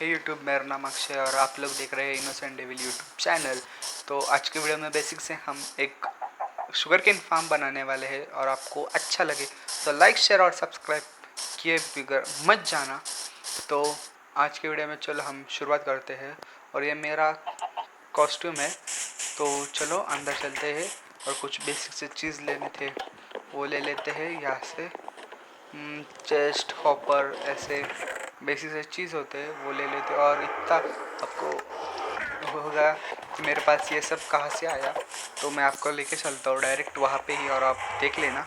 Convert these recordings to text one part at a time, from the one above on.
हे YouTube, मेरा नाम अक्षय और आप लोग देख रहे हैं इनोसेंट डेविल यूट्यूब चैनल। तो आज के वीडियो में बेसिक से हम एक शुगर केन फार्म बनाने वाले हैं और आपको अच्छा लगे तो लाइक शेयर और सब्सक्राइब किए बगैर मत जाना। तो आज के वीडियो में चलो हम शुरुआत करते हैं और ये मेरा कॉस्ट्यूम है। तो चलो अंदर चलते हैं और कुछ बेसिक से चीज़ लेने थे वो ले लेते हैं यहाँ से। चेस्ट हॉपर ऐसे बेसिक से चीज़ होते हैं वो ले लेते हैं। और इतना आपको होगा कि मेरे पास ये सब कहाँ से आया, तो मैं आपको लेके चलता हूँ डायरेक्ट वहाँ पे ही और आप देख लेना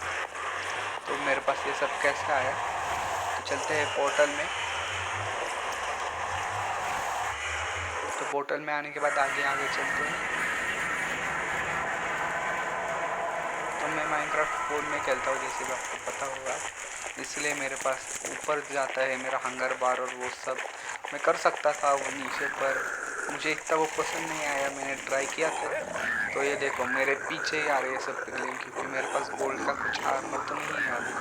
तो मेरे पास ये सब कैसे आया। तो चलते हैं पोर्टल में। तो पोर्टल में आने के बाद आगे आगे चलते हैं। तो मैं माइनक्राफ्ट फोन में खेलता हूँ जैसे कि आपको पता होगा, इसलिए मेरे पास ऊपर जाता है मेरा हंगर बार और वो सब मैं कर सकता था वो नीचे, पर मुझे इतना वो पसंद नहीं आया। मैंने ट्राई किया था। तो ये देखो मेरे पीछे ही आ रहे हैं सब पिगलिंग, क्योंकि मेरे पास गोल्ड का कुछ आर्मर तो नहीं है अभी।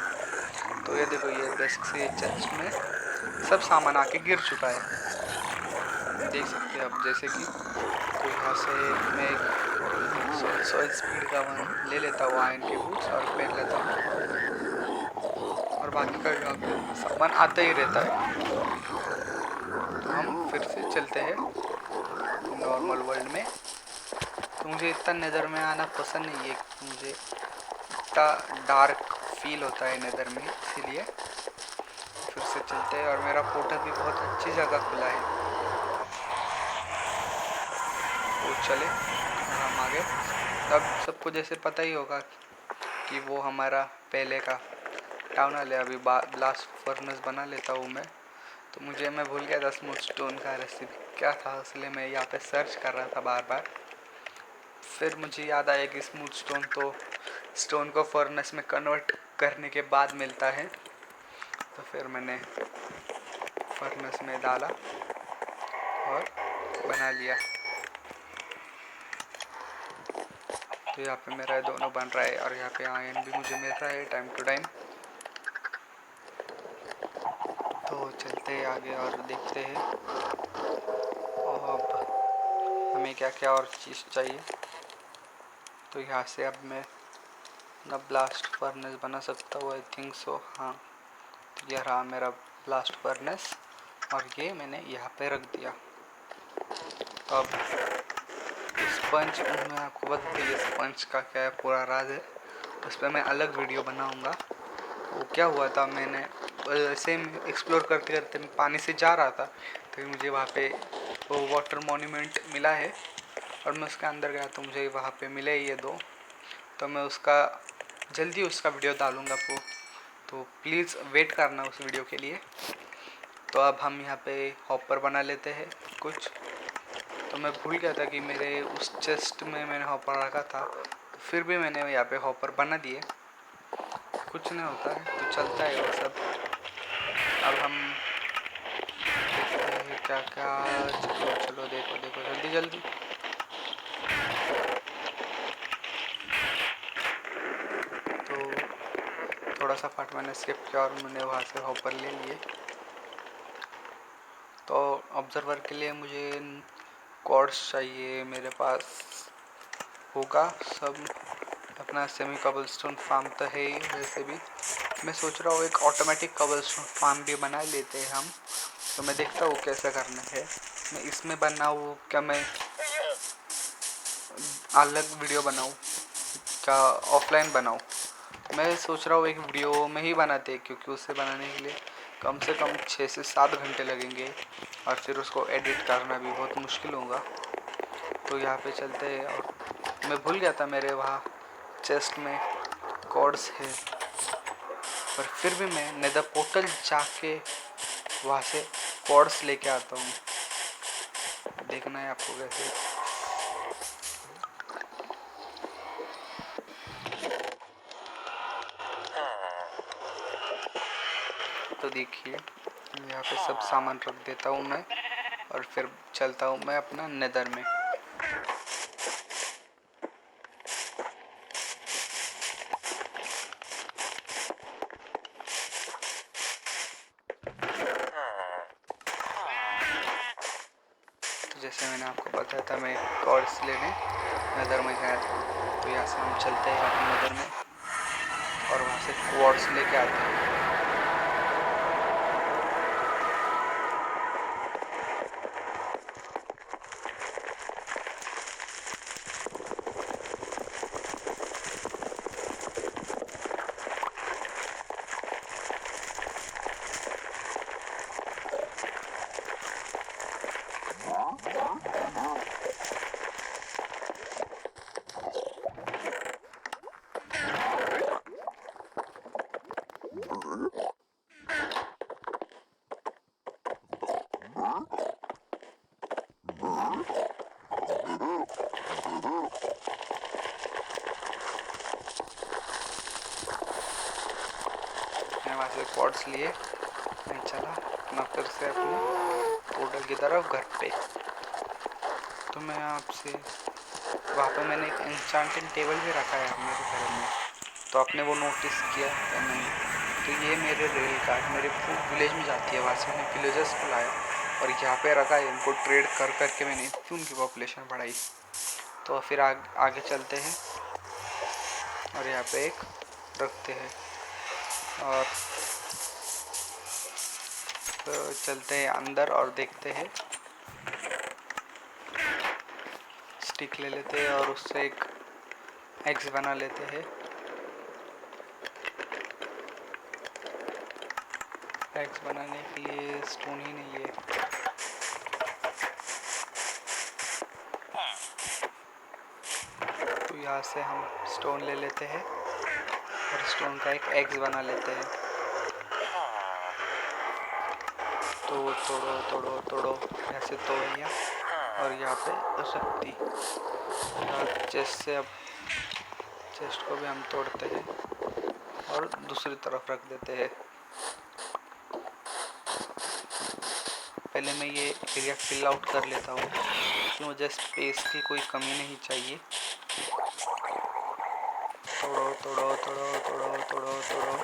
तो ये देखो ये बेसिक से चर्च में सब सामान आके गिर चुका है, देख सकते हैं आप। जैसे कि तो यहाँ से मैं सौ स्पीड का वन ले लेता हूँ, आयरन के बूट्स और पहन लेता हूँ और बाकी का यहाँ पे सामान आता ही रहता है। तो हम फिर से चलते हैं नॉर्मल वर्ल्ड में। तो मुझे इतना नेदर में आना पसंद नहीं है, मुझे इतना डार्क फील होता है नेदर में, इसीलिए फिर से चलते हैं। और मेरा पोर्टल भी बहुत अच्छी जगह खुला है, वो चले और हम आगे। अब सबको जैसे पता ही होगा कि वो हमारा पहले का टाउन हॉल है। अभी ब्लास्ट फर्नेस बना लेता हूँ मैं। तो मैं भूल गया था स्मूथ स्टोन का रेसिपी क्या था, इसलिए मैं यहाँ पे सर्च कर रहा था बार बार। फिर मुझे याद आया कि स्मूथ स्टोन तो स्टोन को फर्नेस में कन्वर्ट करने के बाद मिलता है। तो फिर मैंने फर्नेस में डाला और बना लिया। तो यहाँ पे मेरा दोनों बन रहा है और यहाँ पे आयरन भी मुझे मिल रहा है टाइम टू टाइम। तो चलते हैं आगे और देखते हैं अब हमें क्या क्या और चीज़ चाहिए। तो यहाँ से अब मैं अपना ब्लास्ट फर्नेस बना सकता हूँ, आई थिंक सो। हाँ, यह रहा मेरा ब्लास्ट फर्नेस और ये मैंने यहाँ पे रख दिया। तो अब स्पंज, मैं आपको बता दूँ ये स्पंज का क्या है पूरा राज है, उस पर मैं अलग वीडियो बनाऊँगा। वो क्या हुआ था, मैंने ऐसे एक्सप्लोर करते करते मैं पानी से जा रहा था, तो मुझे वहाँ पे वो वाटर मॉन्यूमेंट मिला है और मैं उसके अंदर गया तो मुझे वहाँ पे मिले ये दो। तो मैं उसका जल्दी उसका वीडियो डालूँगा वो, तो प्लीज़ वेट करना उस वीडियो के लिए। तो अब हम यहाँ पे हॉपर बना लेते हैं कुछ। तो मैं भूल गया था कि मेरे उस चेस्ट में मैंने हॉपर रखा था, तो फिर भी मैंने यहाँ पे हॉपर बना दिए। कुछ नहीं होता है, तो चलता है वो सब। अब हम देखते हैं क्या क्या। चलो चलो देखो देखो जल्दी जल्दी। तो थोड़ा सा पार्ट मैंने स्किप किया और मैंने वहाँ से हॉपर ले लिए। तो ऑब्जर्वर के लिए मुझे कॉर्ड्स चाहिए, मेरे पास होगा सब। अपना सेमी कबलस्टोन फार्म तो है ही। वैसे भी मैं सोच रहा हूँ एक ऑटोमेटिक कबलस्टोन फार्म भी बना लेते हैं हम। तो मैं देखता हूँ कैसे करना है। मैं इसमें बनाऊँ क्या, मैं अलग वीडियो बनाऊँ क्या ऑफलाइन बनाऊँ? मैं सोच रहा हूँ एक वीडियो में ही बनाते, क्योंकि उसे बनाने के लिए कम से कम 6 से 7 घंटे लगेंगे और फिर उसको एडिट करना भी बहुत मुश्किल होगा। तो यहाँ पे चलते हैं। और मैं भूल गया था मेरे वहाँ चेस्ट में कॉर्ड्स है, पर फिर भी मैं नेदर पोर्टल जाके वहाँ से कॉर्ड्स लेके आता हूँ। देखना है आपको कैसे। तो देखिए यहाँ पे सब सामान रख देता हूँ मैं और फिर चलता हूँ मैं अपना नेदर में। जैसे मैंने आपको बताया था, मैं कॉर्ड्स लेने नदर में गया था। तो यहाँ से हम चलते हैं अपनी नदर में और वहाँ से क्वार्ट्स लेके आते हैं। मैं वहाँ से क्वार्ट्स लिए मैं चला अपना फिर से अपने पोर्टल की तरफ घर पे। तो मैं आपसे वहाँ पे मैंने एक एन्चांटेड टेबल भी रखा है मेरे घर में, तो आपने वो नोटिस किया या नहीं? तो ये मेरे रेल कार्ड मेरे विलेज में जाती है, वहाँ से मैंने विलेजर्स को लाया और यहाँ पे रखा है। उनको ट्रेड कर करके मैंने उनकी पॉपुलेशन बढ़ाई। तो फिर आगे चलते हैं और यहाँ पे एक रखते हैं और तो चलते हैं अंदर और देखते हैं। स्टिक ले लेते हैं और उससे एक एग्स बना लेते हैं। एग्स बनाने के लिए स्टोन ही नहीं है। तो यहाँ से हम स्टोन ले लेते हैं और स्टोन का एक एग्स बना लेते हैं। तो तोड़ो तोड़ो तोड़ो, ऐसे तोड़ लिया और यहाँ पे रख दी। चेस्ट से अब चेस्ट को भी हम तोड़ते हैं और दूसरी तरफ रख देते हैं। पहले मैं ये एरिया फिल आउट कर लेता हूँ कि मुझे स्पेस की कोई कमी नहीं चाहिए। तोड़ो तोड़ो तोड़ो तोड़ो तोड़ो तोड़ो।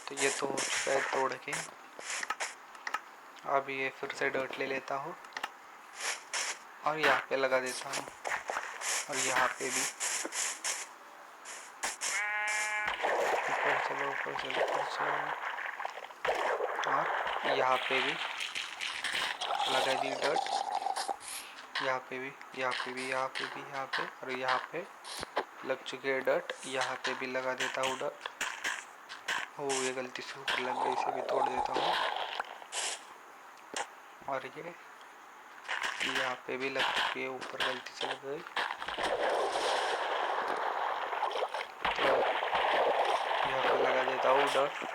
तो ये तो शायद तोड़ के अब ये फिर से डर्ट ले लेता हूँ और यहाँ पे लगा देता हूँ और यहाँ पे भी ऊपर चलो ऊपर चलो ऊपर चलो और यहाँ पे भी लगा दी डर्ट। यहाँ पे भी यहाँ पे भी यहाँ पे भी यहाँ पे और यहाँ पे लग चुके हैं डर्ट। यहाँ पे भी लगा देता हूँ डर्ट। ओ ये गलती से ऊपर लग गई, इसे भी तोड़ देता हूँ। और ये यहाँ पे भी लग चुकी है, ऊपर गलती से लग गई। तो यहाँ पे लगा देता हूँ डर्ट।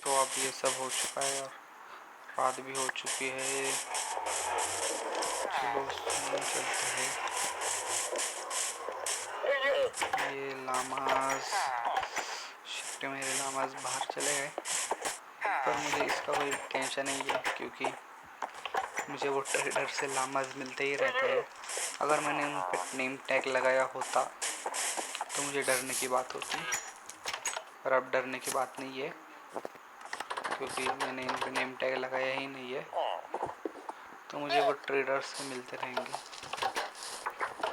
तो अब ये सब हो चुका है और रात भी हो चुकी है। चलो चलते हैं। ये लामाज शिफ्ट मेरे लामाज बाहर चले गए, पर मुझे इसका कोई टेंशन नहीं है क्योंकि मुझे वो ट्रेडर से लामाज मिलते ही रहते हैं। अगर मैंने उन पर नेम टैग लगाया होता तो मुझे डरने की बात होती, पर अब डरने की बात नहीं है क्योंकि मैंने इन पर नेम टैग लगाया ही नहीं है। तो मुझे वो ट्रेडर से मिलते रहेंगे।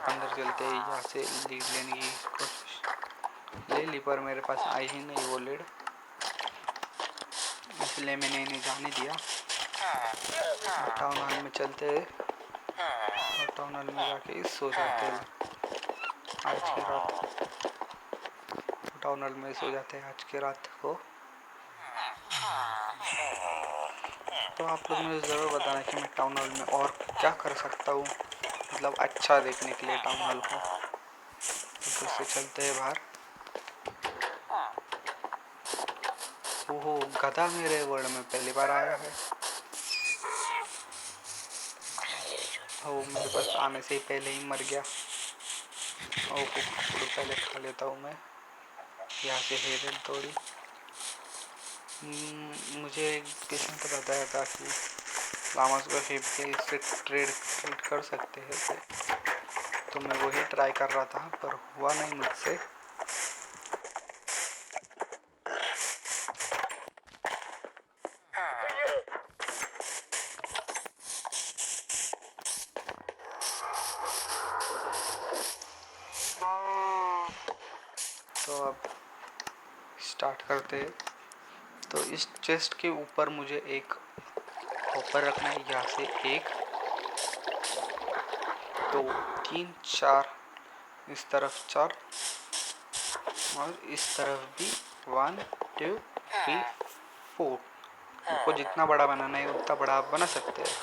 अंदर चलते ही यहाँ से लीड लेने की कोशिश ले ली, पर मेरे पास आई ही नहीं वो लीड। इसलिए मैंने इन्हें जाने दिया। टाउन हॉल में चलते हैं और टाउन हॉल में जाके सो जाते हैं आज की रात। टाउन हॉल में सो जाते हैं आज की रात को। तो आप लोग मुझे ज़रूर बताना कि मैं टाउन हॉल में और क्या कर सकता हूँ, मतलब अच्छा देखने के लिए टाउन हॉल को। तो फिर से चलते हैं बाहर। ओहो, गधा मेरे वर्ल्ड में पहली बार आया है। ओह, मेरे पास आने से ही पहले ही मर गया। ओह, तो पहले खा लेता हूँ मैं। यहाँ से हेरन थोड़ी। मुझे किसी ने तो बताया था कि लामास को हिप के इससे ट्रेड कर सकते हैं, तो मैं वही ट्राई कर रहा था, पर हुआ नहीं मुझसे। तो अब स्टार्ट करते हैं। तो इस चेस्ट के ऊपर मुझे एक हॉपर रखना है। यहाँ से 1 2 3 4, इस तरफ 4 और इस तरफ भी 1 2 3 4। आपको जितना बड़ा बनाना है उतना बड़ा आप बना सकते हैं।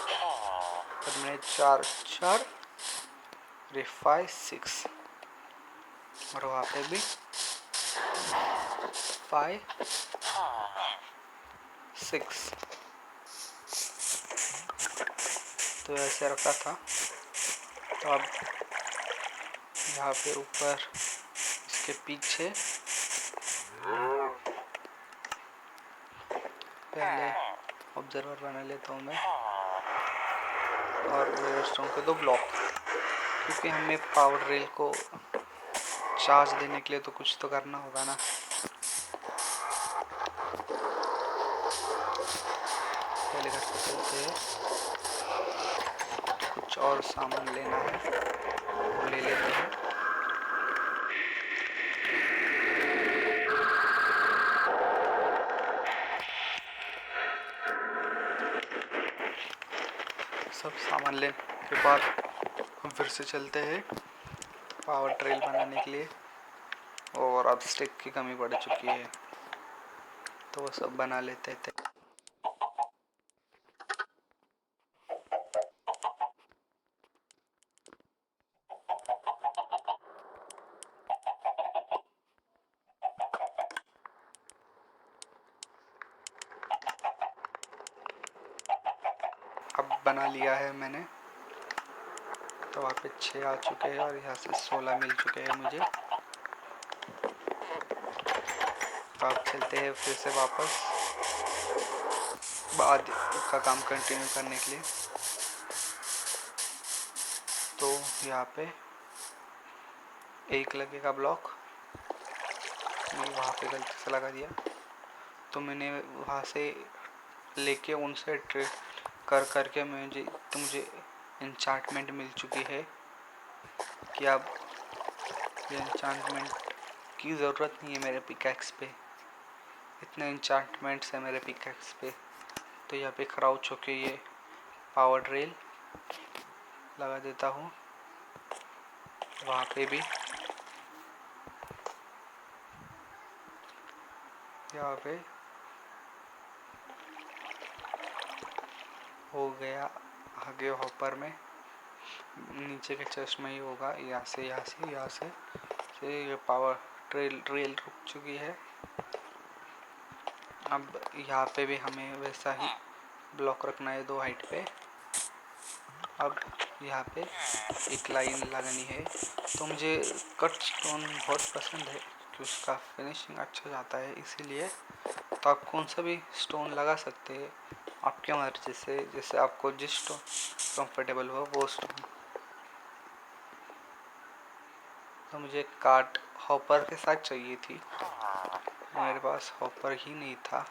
पर मैंने 4 4 5 6 और वहाँ पे भी 5 6, तो ऐसे रखा था। तो अब यहाँ पे ऊपर इसके पीछे पहले ऑब्जर्वर बना लेता हूँ मैं और रेडस्टोन के 2 ब्लॉक, क्योंकि हमें पावर रेल को चार्ज देने के लिए तो कुछ तो करना होगा ना। पहले घर पे चलते हैं, कुछ और सामान लेना है वो ले लेते हैं। सब सामान लेने के बाद हम फिर से चलते हैं पावर ट्रेल बनाने के लिए। और अब स्टिक की कमी पड़ चुकी है, तो वो सब बना लेते थे। अब बना लिया है मैंने, तो वहाँ पे 6 आ चुके हैं और यहाँ से 16 मिल चुके हैं मुझे। तो अब चलते हैं फिर से वापस बाद का काम कंटिन्यू करने के लिए। तो यहाँ पे एक लगेगा ब्लॉक, मैं वहाँ पे गलती से लगा दिया, तो मैंने वहाँ से लेके उनसे ट्रेड कर के मुझे एन्चांटमेंट मिल चुकी है कि अब ये एन्चांटमेंट की ज़रूरत नहीं है मेरे पिकैक्स पे। इतने एन्चांटमेंट्स है मेरे पिकैक्स पे। तो यहाँ पे क्राउच होके ये पावर ड्रिल लगा देता हूँ। वहाँ पे भी यहाँ पे हो गया। आगे हॉपर में नीचे के चेस्ट में ही होगा। यहाँ से ये पावर ट्रेल रुक चुकी है। अब यहाँ पे भी हमें वैसा ही ब्लॉक रखना है 2 हाइट पे। अब यहाँ पे एक लाइन लगानी है। तो मुझे कट स्टोन बहुत पसंद है कि उसका फिनिशिंग अच्छा जाता है, इसीलिए। तो आप कौन सा भी स्टोन लगा सकते हैं आपके मर्जी से, जैसे आपको जिस स्टोन कंफर्टेबल हो वो स्टोन। तो मुझे काट हॉपर के साथ चाहिए थी, मेरे पास हॉपर ही नहीं था।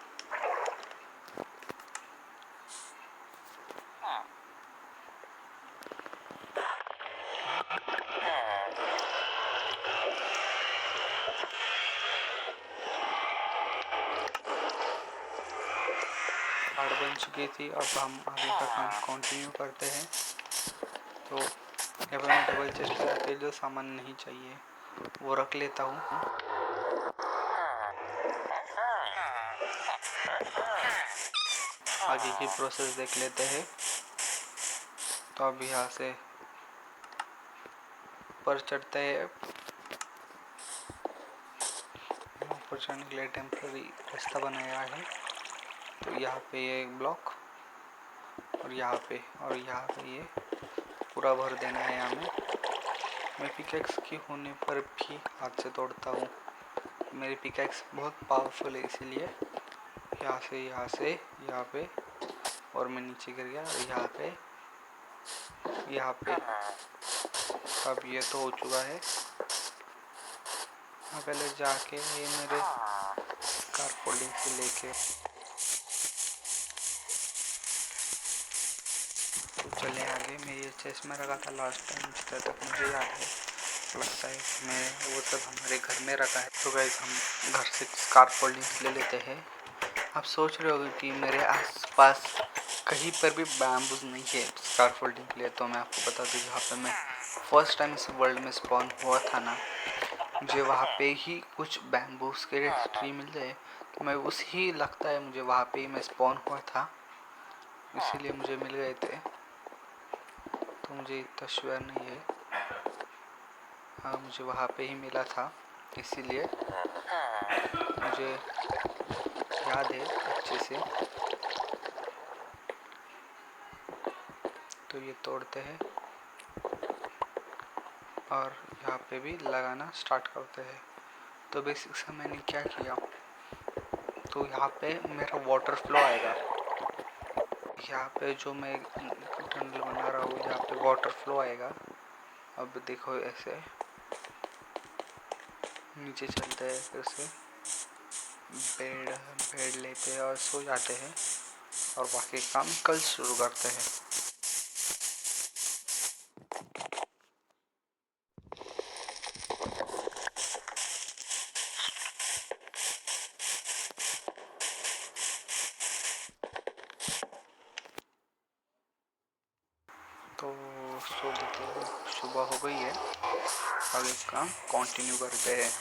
कार्ड बन चुकी थी। अब हम आगे का काम कंटिन्यू करते हैं। तो यहाँ पर मैं डबल चेस्ट लगा के जो सामान नहीं चाहिए वो रख लेता हूँ। आगे की प्रोसेस देख लेते हैं। तो अब यहाँ से ऊपर चढ़ते हैं। ऊपर चढ़ने के लिए टेम्पररी रास्ता बनाया है। तो यहाँ पे ये एक ब्लॉक और यहाँ पे ये पूरा भर देना है हमें। मैं पिकैक्स की होने पर भी हाथ से तोड़ता हूँ। मेरी पिकैक्स बहुत पावरफुल है, इसीलिए यहाँ से यहाँ पे और मैं नीचे गिर गया और यहाँ पे अब ये तो हो चुका है। मैं पहले जाके ये मेरे स्कार्फोल्डिंग से लेके चले आगे। मैं ये चेस्ट में रखा था लास्ट टाइम, जितना तक मुझे याद है। लगता है मैं वो सब हमारे घर में रखा है। तो गाइस हम घर से स्कार्फोल्डिंग ले लेते हैं। आप सोच रहे होंगे कि मेरे आसपास कहीं पर भी बैम्बूज नहीं है स्कार्फोल्डिंग के लिए। तो मैं आपको बता दूँ, जहाँ पे मैं फर्स्ट टाइम इस वर्ल्ड में स्पॉन हुआ था ना, मुझे वहाँ पे ही कुछ बैम्बूज के ट्री मिल जाए तो मैं उसी लगता है मुझे वहाँ पे ही मैं स्पॉन हुआ था, इसीलिए मुझे मिल गए थे। तो मुझे इतना श्योर नहीं है। हाँ, मुझे वहाँ पे ही मिला था, इसीलिए मुझे याद है अच्छे से। तो ये तोड़ते हैं और यहाँ पे भी लगाना स्टार्ट करते हैं। तो बेसिक से मैंने क्या किया, तो यहाँ पे मेरा वाटर फ्लो आएगा। यहाँ पे जो मैं टनल बना रहा हूँ, यहाँ पे वाटर फ्लो आएगा। अब देखो ऐसे नीचे चलते हैं, फिर से बेड लेते हैं और सो जाते हैं और बाकी काम कल शुरू करते हैं। तो सो लेते हैं, सुबह हो गई है। आगे काम कंटिन्यू करते हैं।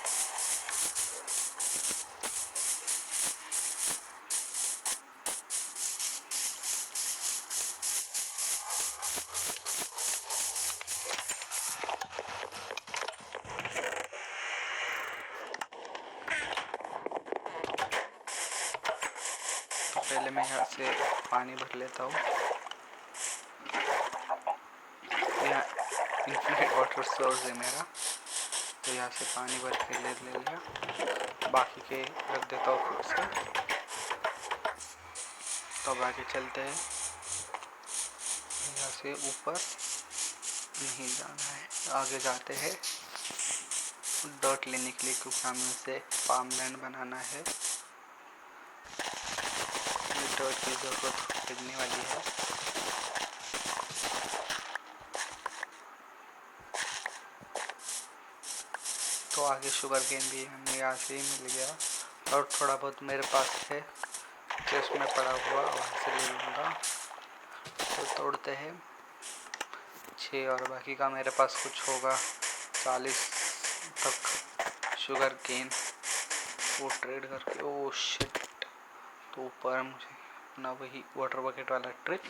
तो पहले मैं यहाँ से पानी भर लेता हूँ। यहाँ इन्फिनिट वाटर सोर्स है मेरा, तो यहाँ से पानी भर के ले लिया। बाकी के रख देता हूँ खुद से। तो अब आगे चलते हैं। यहाँ से ऊपर नहीं जाना है, आगे जाते हैं डर्ट लेने के लिए, क्योंकि हमें उसे फार्मलैंड बनाना है। डर्ट की ज़रूरत पड़ने वाली है। तो आगे शुगर केन भी हमें यहाँ से ही मिल गया और थोड़ा बहुत मेरे पास है, चेस्ट में पड़ा हुआ, वहाँ से ले लूँगा। तो तोड़ते हैं 6 और बाकी का मेरे पास कुछ होगा 40 तक शुगर केन, वो ट्रेड करके। ओ शिट, तो ऊपर मुझे अपना वही वाटर बकेट वाला ट्रिक।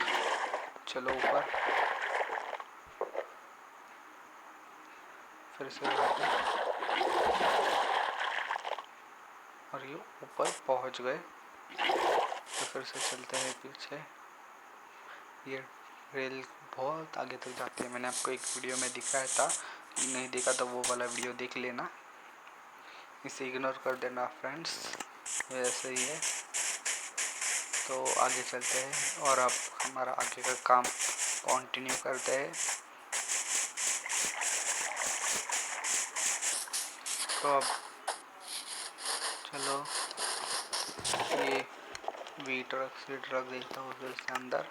चलो ऊपर फिर से और ये ऊपर पहुंच गए। तो फिर से चलते हैं पीछे। ये रेल बहुत आगे तक जाती है, मैंने आपको एक वीडियो में दिखाया था, नहीं देखा तो वो वाला वीडियो देख लेना, इसे इग्नोर कर देना फ्रेंड्स, वैसे ही है। तो आगे चलते हैं और अब हमारा आगे का काम कंटिन्यू करते हैं। तो अब चलो ये वी ट्रक से ट्रक देखता हूँ फिर से अंदर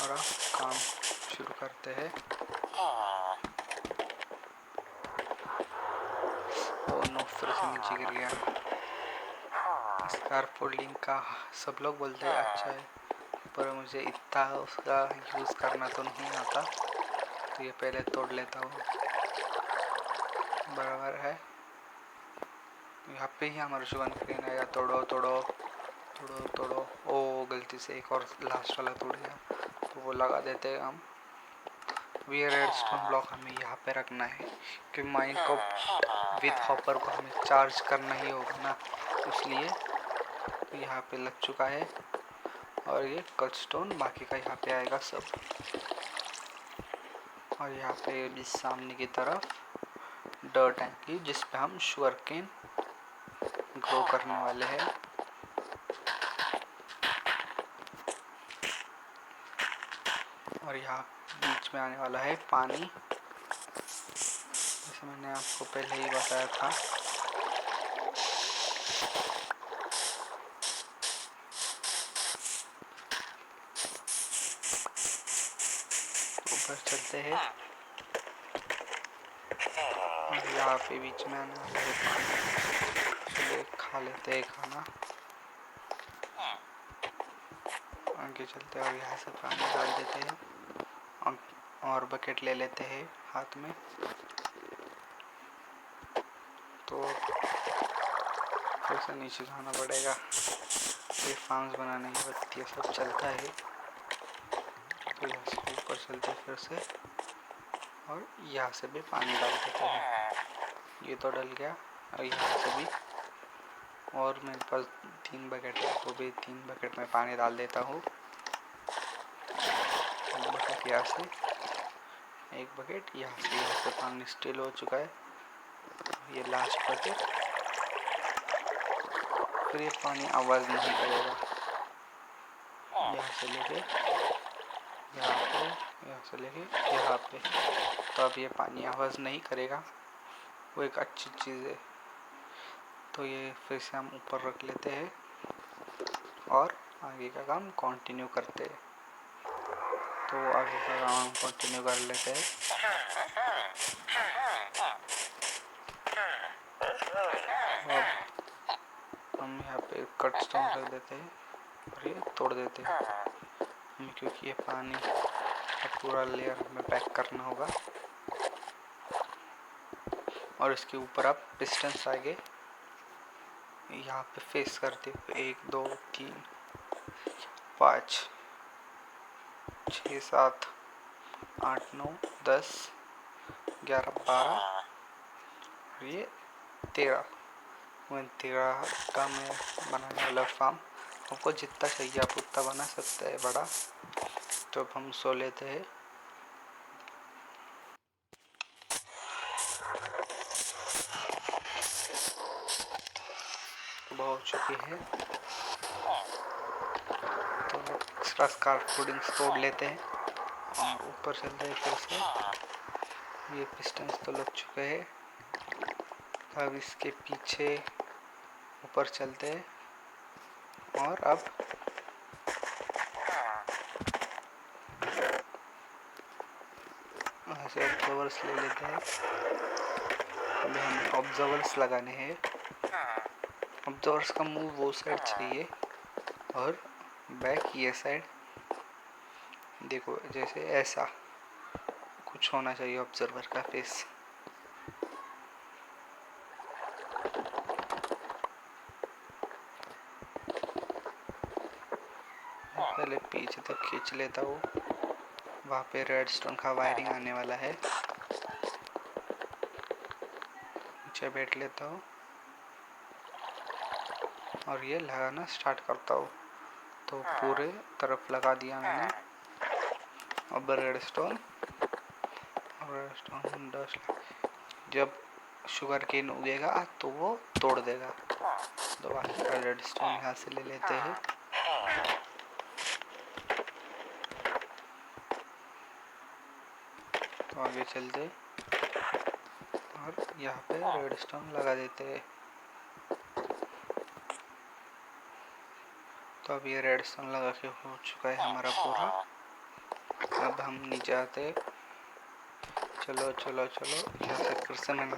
और अब काम शुरू करते हैं। ओ नो, फिर से नीचे गिर गया। स्कार्फोल्डिंग का सब लोग बोलते हैं अच्छा है, पर मुझे इतना उसका यूज़ करना तो नहीं आता, तो ये पहले तोड़ लेता हूँ। बराबर है। यहाँ पे ही हमारा शुगर केन आएगा। तोड़ो तोड़ो तोड़ो तोड़ो। ओ गलती से एक और लास्ट वाला टूट गया, तो वो लगा देते हैं हम। ये रेडस्टोन ब्लॉक हमें यहाँ पे रखना है, क्योंकि माइन को विथ हॉपर को हमें चार्ज करना ही होगा ना, इसलिए यहाँ पे लग चुका है। और ये कटस्टोन बाकी का यहाँ पे आएगा सब। और यहाँ पे भी सामने की तरफ डर्ट आएगी, जिस पे हम शुगर केन ग्रो करने वाले हैं। और यहाँ बीच में आने वाला है पानी, जैसे मैंने आपको पहले ही बताया था। ऊपर चलते हैं और यहाँ पे बीच में आने वाला है पानी। चलिए खा लेते हैं खाना, आगे चलते हैं और यहाँ से पानी डाल देते हैं और बकेट ले लेते हैं हाथ में। तो फिर से नीचे जाना पड़ेगा, ये फार्म्स बनाने की वक्त ये सब चलता है। तो यहाँ से ऊपर चलते फिर से और यहाँ से भी पानी डाल देते हैं। ये तो डल गया, और यहाँ से भी। और मेरे पास 3 बकेट है, वो भी 3 बकेट में पानी डाल देता हूँ। एक बकेट यहाँ से, एक बकेट यहाँ से पानी स्टिल हो चुका है। ये लास्ट बकेट। फिर ये पानी आवाज़ नहीं करेगा, यहाँ से लेके यहाँ पे, यहाँ से लेके यहाँ पे। तो अब ये पानी आवाज़ नहीं करेगा, वो एक अच्छी चीज़ है। तो ये फिर से हम ऊपर रख लेते हैं और आगे का काम कंटिन्यू करते हैं। तो आगे का काम हम कंटिन्यू कर लेते हैं। अब हम यहाँ पे कट स्टोन रख देते हैं और ये तोड़ देते हैं, क्योंकि ये पानी का पूरा लेयर हमें पैक करना होगा। और इसके ऊपर आप पिस्टन्स आगे यहाँ पे फेस करते हुए 1 2 3 5 6 7 8 9 10 11 12 और ये 13 का मैं बनाने वाला फार्म। आपको जितना चाहिए आप उतना बना सकते हैं बड़ा। तो अब हम सो लेते हैं। सुबह हो चुकी है, तो एक्स्ट्रा स्कार्फोल्डिंग्स तोड़ लेते हैं और ऊपर चलते हैं फिर से। ये पिस्टन्स तो लग चुके हैं, अब इसके पीछे ऊपर चलते हैं और अब ऐसे ऑब्जर्वर्स ले लेते हैं। अभी हमें ऑब्जर्वर्स लगाने हैं। ऑब्जर्वर्स का मुंह वो साइड चाहिए और बैक ये साइड। देखो जैसे ऐसा कुछ होना चाहिए ऑब्जर्वर का फेस। पहले पीछे तक खींच लेता हूँ, वहाँ पे रेडस्टोन का वायरिंग आने वाला है। नीचे बैठ लेता हूँ और ये लगाना स्टार्ट करता हूँ। तो पूरे तरफ लगा दिया मैंने। अब रेडस्टोन डस्ट, जब शुगर केन उगेगा तो वो तोड़ देगा। तो बाकी का रेडस्टोन यहाँ से ले लेते हैं। तो आगे चलते और यहाँ पे रेडस्टोन लगा देते हैं। तो अब ये रेडस्टोन लगा के हो चुका है हमारा पूरा। अब हम नीचे आते। चलो चलो चलो, यहाँ से फिर से मैंने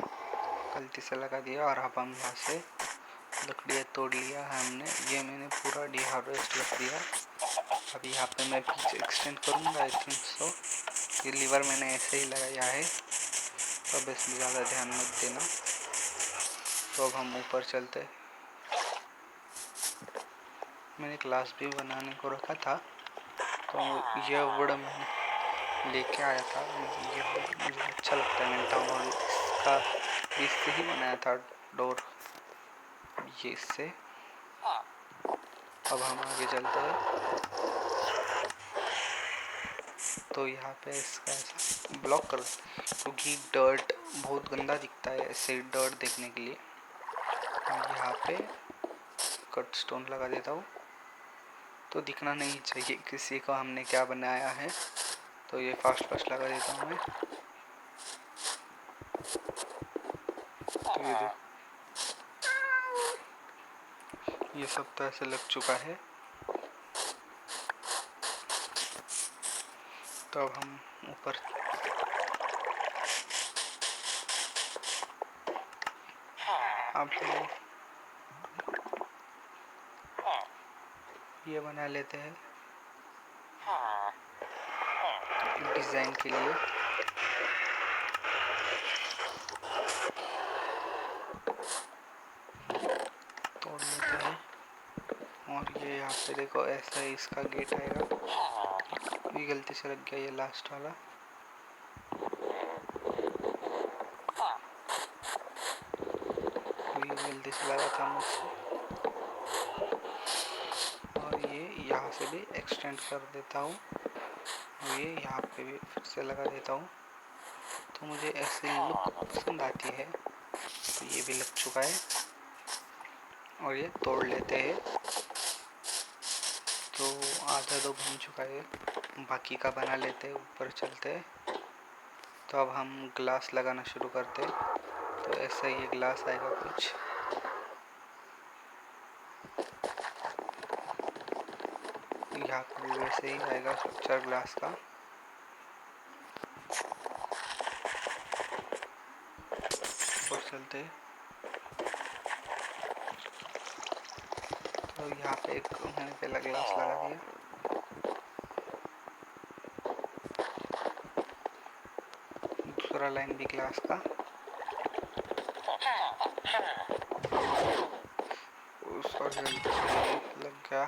गलती से लगा दिया। और अब हम यहाँ से लकड़ियाँ तोड़ लिया है हमने। ये मैंने पूरा डिहार्वेस्ट रख दिया। अभी यहाँ पे मैं पीछे एक्सटेंड करूँगा, आई थिंक सो। ये लीवर मैंने ऐसे ही लगाया है, तो अब इसमें ज़्यादा ध्यान मत देना। तो अब हम ऊपर चलते। मैंने क्लास भी बनाने को रखा था, तो यह वुड मैंने लेके आया था। ये वुड मुझे अच्छा लगता है, मैंने टाउन हॉल इसका इससे ही बनाया था डोर, ये इससे। अब हम आगे चलते हैं। तो यहाँ पे इसका ऐसा ब्लॉक कर, क्योंकि डर्ट बहुत गंदा दिखता है ऐसे डर्ट देखने के लिए। यहाँ पे कट स्टोन लगा देता हूँ, तो दिखना नहीं चाहिए किसी को हमने क्या बनाया है। तो ये फास्ट लगा देता हूँ मैं। तो ये सब तो ऐसे लग चुका है। तो अब हम ऊपर अब हम ये बना लेते हैं डिज़ाइन के लिए। तोड़ लेते हैं, और ये यहाँ पे देखो ऐसा ही इसका गेट आएगा। ये गलती से लग गया ये लास्ट वाला। ये गलती से लगा था मुझसे, और ये यहाँ से भी एक्सटेंड कर देता हूँ, और ये यहाँ पे भी फिर से लगा देता हूँ। तो मुझे ऐसी लुक पसंद आती है। तो ये भी लग चुका है, और ये तोड़ लेते हैं। तो आधा तो बन चुका है, बाकी का बना लेते हैं, ऊपर चलते हैं। तो अब हम ग्लास लगाना शुरू करते हैं। तो ऐसा ये ग्लास आएगा कुछ, यहाँ पर भी वैसे ही आएगा स्ट्रक्चर ग्लास का। ऊपर चलते हैं। तो यहाँ पे एक मैंने पहला ग्लास लगा दिया। दूसरा लाइन भी ग्लास का। सॉरी लग गया।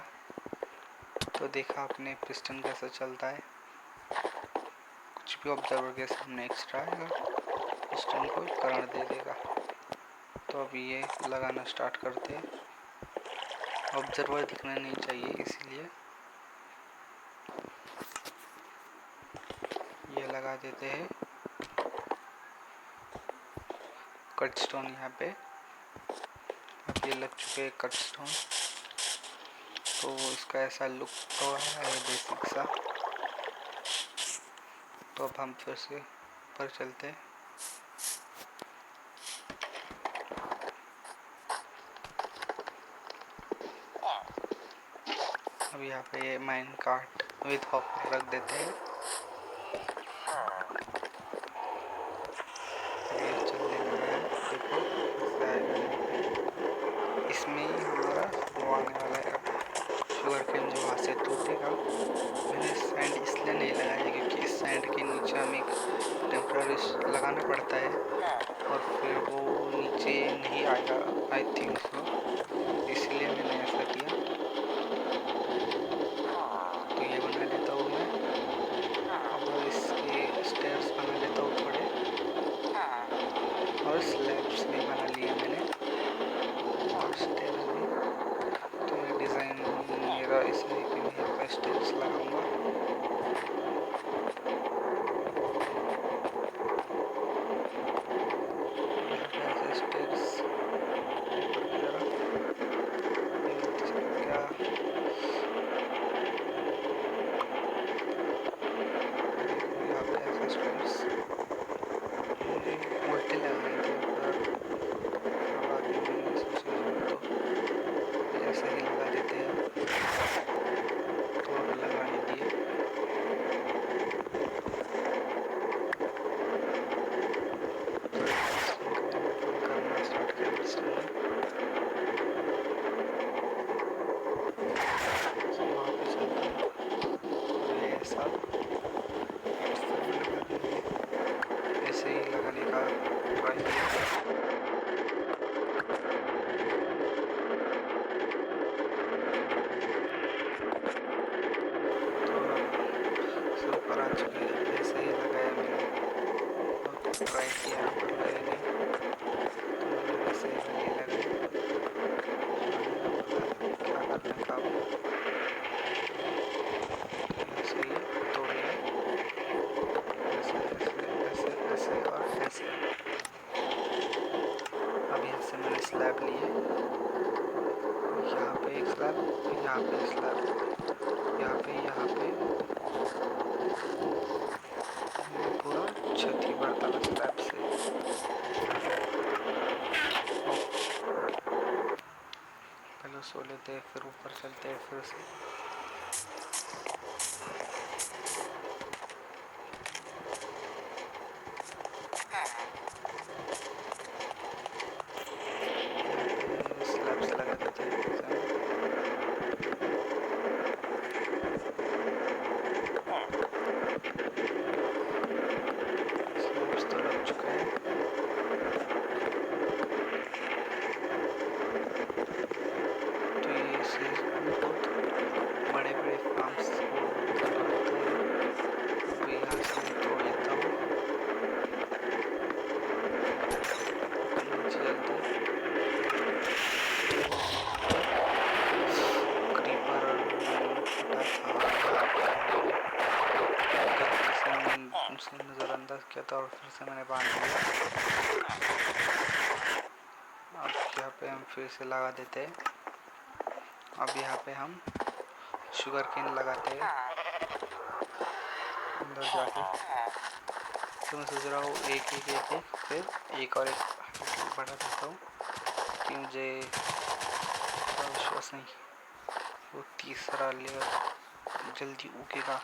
तो देखा आपने पिस्टन कैसे चलता है, कुछ भी ऑब्जर्वर के सामने एक्स्ट्रा आएगा, पिस्टन को करंट दे देगा। तो अब ये लगाना स्टार्ट करते हैं। ऑब्जर्वर दिखना नहीं चाहिए, इसीलिए ये लगा देते हैं कट स्टोन यहाँ पे। अब ये लग चुके हैं कट स्टोन। तो इसका ऐसा लुक तो है बेसिक सा। तो अब हम फिर से ऊपर चलते हैं। अब यहाँ पे ये माइन कार्ट विद हॉपर रख देते हैं। ये चलने लगा है, देखो कैसे आएगा यहाँ पे। इसमें ही हमारा वो आने वाला है। शुगर केन जो वहाँ से टूटेगा। मैंने सैंड इसलिए नहीं लगाया क्योंकि इस सैंड के नीचे हमें एक टेम्पररी लगाना पड़ता है, और फिर वो नीचे नहीं आएगा, आई थिंक सो। इसलिए मैंने ऐसा किया। तो ये बना लेता हूँ मैं। अब इसके स्टेयर्स बना लेता हूँ थोड़े, और स्लैब्स भी बना लिए मैंने, और स्टेयर्स भी। तो ये डिज़ाइन मेरा ऐसा है कि मैं यहाँ पर स्टेयर्स लगाऊंगा। यहाँ पे ऐसे स्टेयर्स ऊपर की तरफ। ये गलती से लग गया। देखो यहाँ पे ऐसे स्टेयर्स मुझे उल्टे लगाने थे, पर बाद में मैंने सोचा तो ऐसे ही लगा देते हैं। तो अब लगा ही दिए। तो करना स्टार्ट किया पिस्टन में। वहाँ पे चलते हैं। ट्राई किया पर लगे नहीं, तो मैंने वैसे ही वाली लगाई। मैंने बोला क्या करने का अब, ऐसे ही तोड़ लिया, ऐसे ऐसे ऐसे ऐसे और ऐसे। अब यहाँ से मैंने स्लैब लिए, यहाँ पे एक स्लैब, यहाँ पे स्लैब, यहाँ पे मैंने पूरा छत ही भर डाला स्लैब से। पहले सो लेते हैं फिर ऊपर चलते हैं फिर से। स्लैब्स लगा देते हैं फिर से हम। स्लैब्स तो लग चुके हैं। तो ये से बहुत बड़े बड़े फार्म्स को करवाते हैं। अभी यहाँ से मैं तोड़ लेता हूँ, नीचे चलते हैं। क्रीपर फटा था यहाँ पे, गलती से मैंने उसे नज़रअंदाज किया था और फिर से मैंने बांध दिया। अब यहाँ पे हम फिर से लगा देते हैं। अब यहाँ पे हम शुगर केन लगाते हैं अंदर जाके। तो मैं सोच रहा हूँ एक एक एक एक फिर एक और एक बढ़ा देता हूँ कि मुझे विश्वास नहीं वो तीसरा लेयर जल्दी उगेगा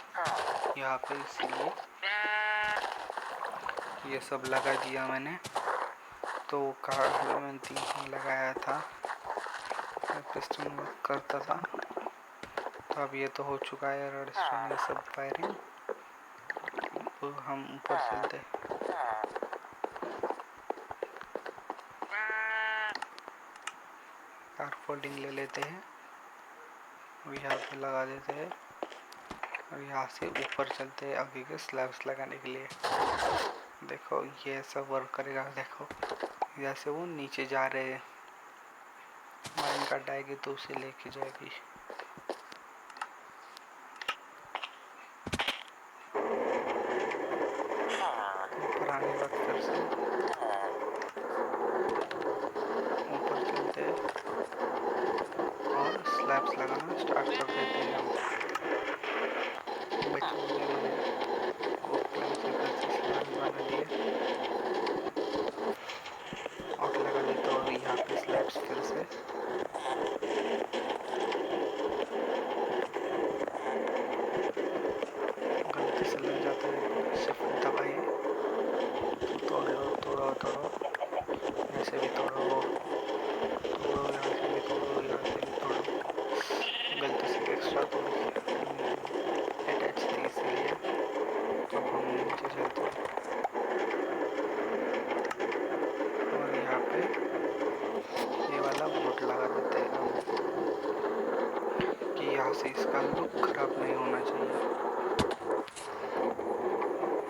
यहाँ पे, इसीलिए ये सब लगा दिया मैंने। तो कार्ड मैंने 3 लगाया था, पिस्टन वर्क करता था। तो अब ये तो हो चुका है रेडस्टोन ये सब फायरिंग। तो हम ऊपर चलते हैं। कार फोल्डिंग ले लेते हैं और यहाँ पे लगा देते हैं और यहाँ से ऊपर चलते हैं आगे के स्लैब्स लगाने के लिए। देखो ये सब वर्क करेगा, देखो जैसे वो नीचे जा रहे हैं, माइन काट आएगी तो उसे लेके जाएगी। ऊपर आने बाद फिर से ऊपर चलते हैं और स्लैब्स लगाना स्टार्ट कर देते हैं हम। बच गए मैंने वो क्लाइम से फिर से स्लैब्स बना दिए और लगा देता हूँ अभी यहाँ पे स्लैब्स फिर से। गलती से लग जाता है, शिफ्ट दबाइए तो तोड़ लो, तोड़ो तोड़ो, ऐसे भी तोड़ो, तोड़ो यहाँ से भी तोड़ो, यहाँ से भी तोड़ो। गलती से एक्स्ट्रा तोड़ अटैच थी इसीलिए। अब हम नीचे चलते हैं और यहाँ पे ये वाला बोर्ड लगा देते हैं हम कि यहाँ से इसका लुक खराब नहीं होना चाहिए।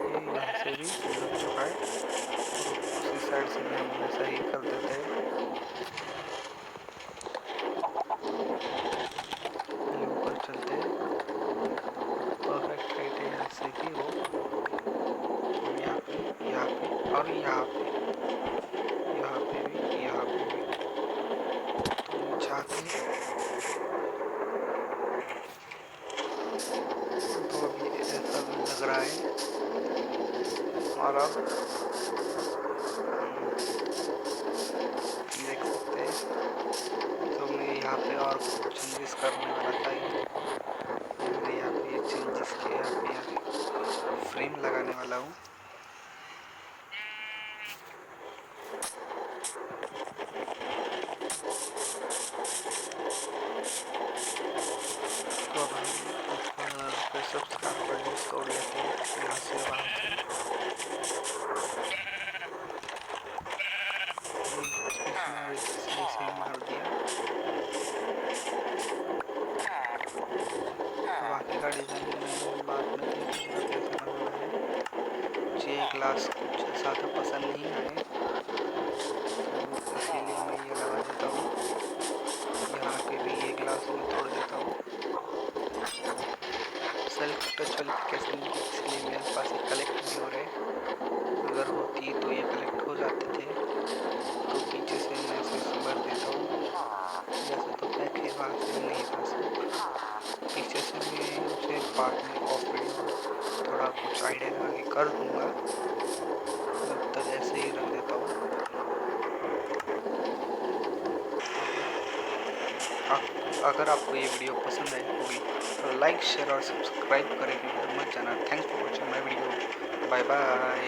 ये यहाँ से भी लग चुका है और उसी साइड से भी हम वैसा ही कर देते हैं। ऊपर चलते हैं, परफेक्ट हाइट है यहाँ से भी वो, यहाँ पे और यहाँ पे, यहाँ पे भी, यहाँ पे भी। तो जाते तो अभी ऐसा भी लग रहा है। और अब देख सकते हैं तो मैं यहाँ पे और चेंजेस करने वाला था। ये मैंने यहाँ पे चेंजेस किए, यहाँ पे फ्रेम लगाने वाला हूँ। तो अब हम ऊपर पे सब्सक्राइब कर तोड़ लेते हैं यहाँ से वहाँ से। से मार दिया। बाकी का डिज़ाइन मैं बाद में देखूँगा कैसे बनाना है। ज़्यादा पसंद नहीं आए, तो इसीलिए मैं ये लगा देता हूँ। यहाँ पे भी ये ग्लास में तोड़ देता हूँ। सेल्फ टच वाली पिकेस नहीं है, इसलिए मेरे पास ये कलेक्ट नहीं हो रहे। अगर होती तो ये कलेक्ट हो जाते थे, तो पीछे से मैं ऐसे भर देता हूँ। वैसे तो पैक है, वहाँ से नहीं था सब। पीछे से मैं उसे पार्ट में ऑफ वीडियो थोड़ा कुछ आइडिया लगा के कर दूँगा, तब तक ऐसे ही रख देता हूँ। अगर आपको ये वीडियो पसंद आई होगी तो लाइक, शेयर और सब्सक्राइब करें मत जाना। Thanks for watching my video. Bye bye.